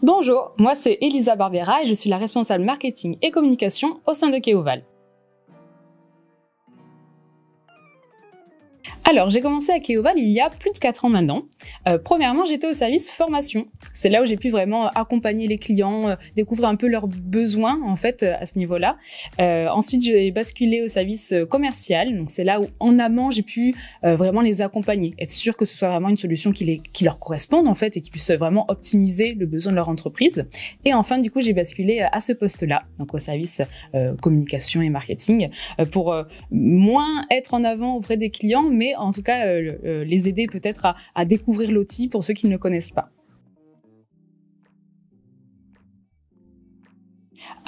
Bonjour, moi c'est Elisa Barbera et je suis la responsable marketing et communication au sein de Keoval. Alors, j'ai commencé à Keoval il y a plus de 4 ans maintenant. Premièrement, j'étais au service formation. C'est là où j'ai pu vraiment accompagner les clients, découvrir un peu leurs besoins en fait à ce niveau-là. Ensuite, j'ai basculé au service commercial. Donc, c'est là où en amont, j'ai pu vraiment les accompagner, être sûr que ce soit vraiment une solution qui leur corresponde en fait et qui puisse vraiment optimiser le besoin de leur entreprise. Et enfin, du coup, j'ai basculé à ce poste-là, donc au service communication et marketing, pour moins être en avant auprès des clients, mais en tout cas les aider peut-être à découvrir l'outil pour ceux qui ne le connaissent pas.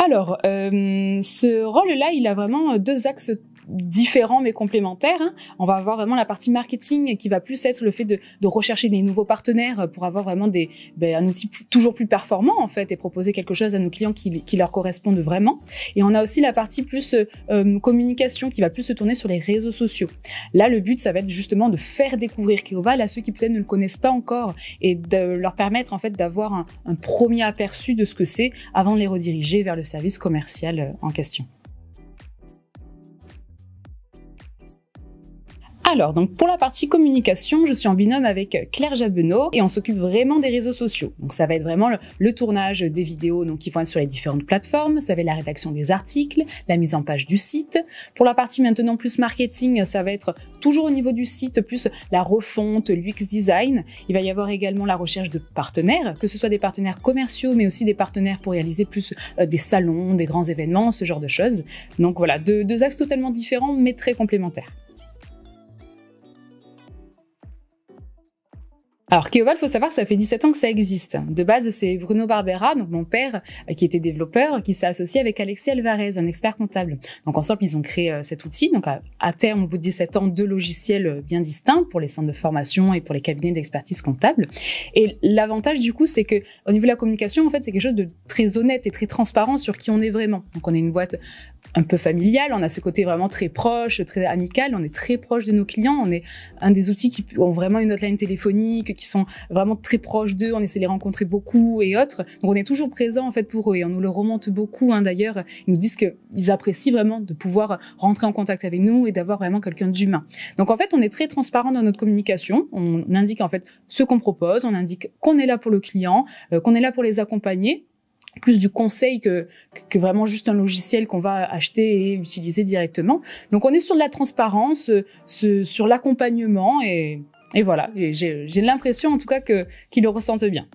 Alors, ce rôle-là, il a vraiment 2 axes différents mais complémentaires. On va avoir vraiment la partie marketing qui va plus être le fait de rechercher des nouveaux partenaires pour avoir vraiment un outil toujours plus performant en fait et proposer quelque chose à nos clients qui leur corresponde vraiment. Et on a aussi la partie plus communication qui va plus se tourner sur les réseaux sociaux. Là, le but, ça va être justement de faire découvrir Keoval à ceux qui peut-être ne le connaissent pas encore et de leur permettre en fait d'avoir un premier aperçu de ce que c'est avant de les rediriger vers le service commercial en question. Alors, donc pour la partie communication, je suis en binôme avec Claire Jabenot et on s'occupe vraiment des réseaux sociaux. Donc ça va être vraiment le tournage des vidéos donc qui vont être sur les différentes plateformes, ça va être la rédaction des articles, la mise en page du site. Pour la partie maintenant plus marketing, ça va être toujours au niveau du site, plus la refonte, l'UX design. Il va y avoir également la recherche de partenaires, que ce soit des partenaires commerciaux mais aussi des partenaires pour réaliser plus des salons, des grands événements, ce genre de choses. Donc voilà, deux axes totalement différents mais très complémentaires. Alors, Keoval, faut savoir que ça fait 17 ans que ça existe. De base, c'est Bruno Barbera, donc mon père, qui était développeur, qui s'est associé avec Alexis Alvarez, un expert comptable. Donc, ensemble, ils ont créé cet outil. Donc, à terme, au bout de 17 ans, 2 logiciels bien distincts pour les centres de formation et pour les cabinets d'expertise comptable. Et l'avantage, du coup, c'est que, au niveau de la communication, en fait, c'est quelque chose de très honnête et très transparent sur qui on est vraiment. Donc, on est une boîte un peu familiale, on a ce côté vraiment très proche, très amical, on est très proche de nos clients, on est un des outils qui ont vraiment une hotline téléphonique, qui sont vraiment très proches d'eux, on essaie de les rencontrer beaucoup et autres. Donc on est toujours présent en fait pour eux et on nous le remonte beaucoup d'ailleurs, ils nous disent qu'ils apprécient vraiment de pouvoir rentrer en contact avec nous et d'avoir vraiment quelqu'un d'humain. Donc en fait, on est très transparent dans notre communication, on indique en fait ce qu'on propose, on indique qu'on est là pour le client, qu'on est là pour les accompagner, plus du conseil que vraiment juste un logiciel qu'on va acheter et utiliser directement. Donc on est sur de la transparence, sur l'accompagnement et voilà, j'ai l'impression en tout cas qu'ils le ressentent bien.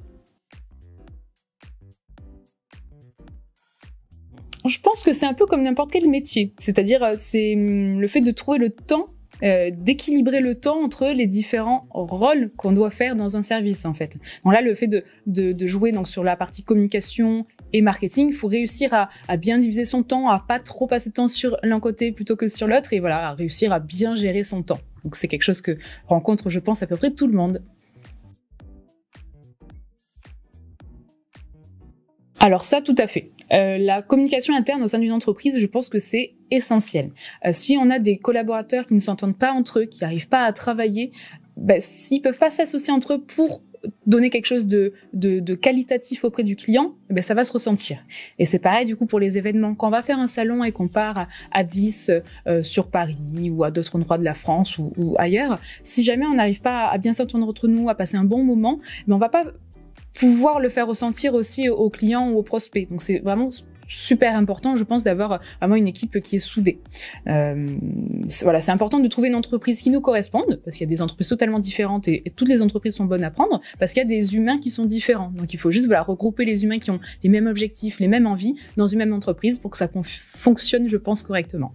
Je pense que c'est un peu comme n'importe quel métier, c'est-à-dire c'est le fait de trouver le temps, d'équilibrer le temps entre les différents rôles qu'on doit faire dans un service en fait. Donc là, le fait de jouer donc sur la partie communication et marketing, il faut réussir à bien diviser son temps, à pas trop passer de temps sur l'un côté plutôt que sur l'autre et voilà, à réussir à bien gérer son temps. Donc c'est quelque chose que rencontre, je pense, à peu près tout le monde. Alors ça, tout à fait. La communication interne au sein d'une entreprise, je pense que c'est essentiel. Si on a des collaborateurs qui ne s'entendent pas entre eux, qui n'arrivent pas à travailler, s'ils peuvent pas s'associer entre eux pour donner quelque chose de qualitatif auprès du client, ça va se ressentir. Et c'est pareil du coup pour les événements. Quand on va faire un salon et qu'on part à 10 sur Paris ou à d'autres endroits de la France ou ailleurs, si jamais on n'arrive pas à bien s'entendre entre nous, à passer un bon moment, on va pas pouvoir le faire ressentir aussi aux clients ou aux prospects. Donc c'est vraiment super important, je pense, d'avoir vraiment une équipe qui est soudée. Voilà, c'est important de trouver une entreprise qui nous corresponde, parce qu'il y a des entreprises totalement différentes et toutes les entreprises sont bonnes à prendre, parce qu'il y a des humains qui sont différents. Donc il faut juste regrouper les humains qui ont les mêmes objectifs, les mêmes envies dans une même entreprise pour que ça fonctionne, je pense, correctement.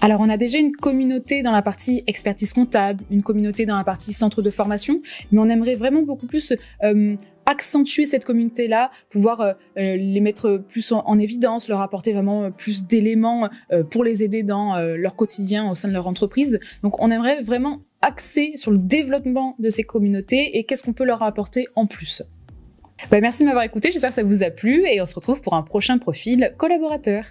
Alors, on a déjà une communauté dans la partie expertise comptable, une communauté dans la partie centre de formation, mais on aimerait vraiment beaucoup plus accentuer cette communauté-là, pouvoir les mettre plus en évidence, leur apporter vraiment plus d'éléments pour les aider dans leur quotidien au sein de leur entreprise. Donc, on aimerait vraiment axer sur le développement de ces communautés et qu'est-ce qu'on peut leur apporter en plus. Merci de m'avoir écouté, j'espère que ça vous a plu et on se retrouve pour un prochain profil collaborateur.